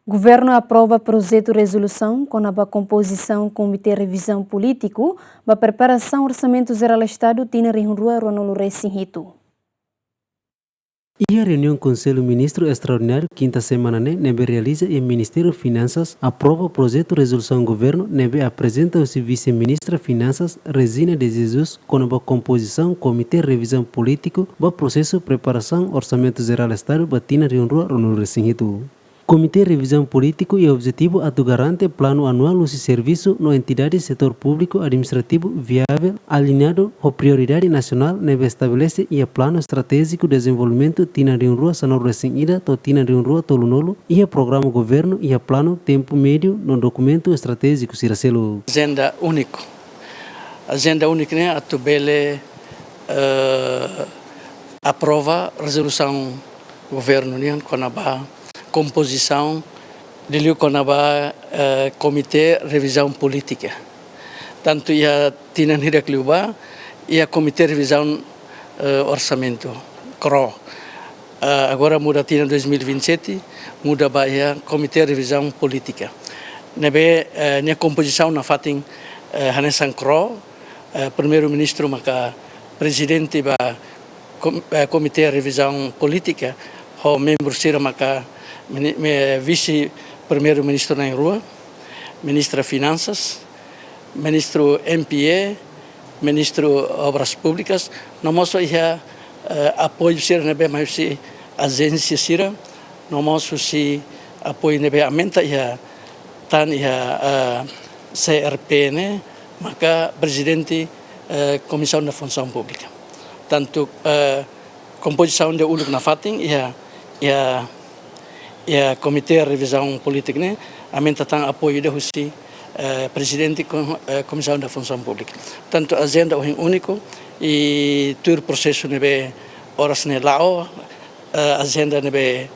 Governo aprova projeto de resolução com a composição Comitê de Revisão Político para preparação Orçamento Geral do Estado tina rua Ronaldo Recinhito. E a reunião Conselho Ministro Extraordinário quinta semana nebe realiza e Ministério Finanças aprova o projeto de resolução governo nebe apresenta o vice-ministra Finanças Resina de Jesus com a composição Comitê de Revisão Político para processo de preparação Orçamento Geral do Estado batina rua Ronaldo Recinhito. Comitê de Revisão Político e objetivo a garante plano anual do serviço no entidade setor público administrativo viável alinhado com prioridade nacional neve estabelece e plano estratégico de desenvolvimento tina rua sanor resinida to tina rua tolunolo e programa governo e plano tempo médio no documento estratégico siracelo. Agenda único né a tubele aprova resolução governo né com a composição de Comitê Revisão Política. Tanto ia tinan hirak liuba, ia Comitê Revisão Orçamento, CRO. Agora muda tinan 2027, muda ia Comitê Revisão Política. Nebe nia composição na fatin hanesan CRO, primeiro-ministro maka presidente ba Comitê Revisão Política, ho membro sira maka vice-primeiro-ministro na rua, ministra Finanças, ministro MPA, ministro Obras Públicas, não mostra ia apoio sira nebe mais se agência sira, não mostra se apoio nebe aumenta ia tan ia CRP né, maka presidente Comissão da Função Pública. Tanto composição de único na fatin ia Comitê de Revisão Política, né? Aumenta tem apoio de presidente Comissão da Função Pública. Tanto agenda único e todo processo nebe horas ne lao, agenda nebe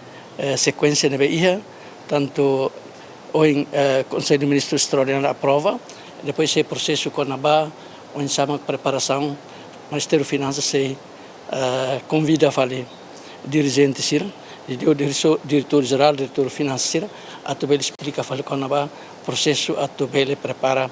sequência nebe ia, tanto o Conselho de Ministros Extraordinário aprova, depois esse processo com a BA, o ensama preparação, o Ministério Finanças se convida a fazer dirigente sira. Diretor-geral, diretor financeiro, atau ele explica qual é o processo, atau ele prepara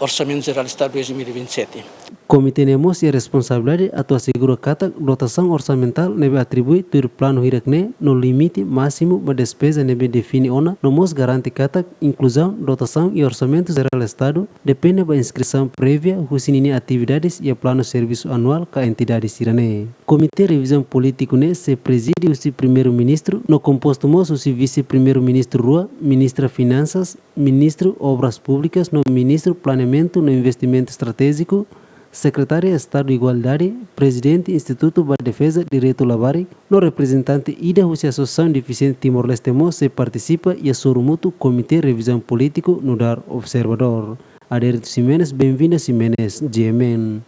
Orçamento Geral do Estado 2027. Comitê nemos e responsabilidade atau assegura kata dotação orçamental nebe atribui tur plano hirakne no limite máximo da despesa nebe define ona nomos garante kata inclusão dotação e orçamento geral do Estado depende da inscrição prévia husinini atividades e plano serviço anual ka entidade sirane. Comitê Revisão Político ne se preside o primeiro-ministro no composto mos o vice-primeiro-ministro rua, ministra Finanças, ministro Obras Públicas, no ministro Planeamento no Investimento Estratégico, secretário de Estado de Igualdade, presidente Instituto para a Defesa de Direito Laboral, no representante Ida Rússia Associação Deficiente Timor-Leste se participa e assura mútuo Comitê Revisão Político no dar observador. Adérito Ximenes, bem-vinda Ximenes, GMN.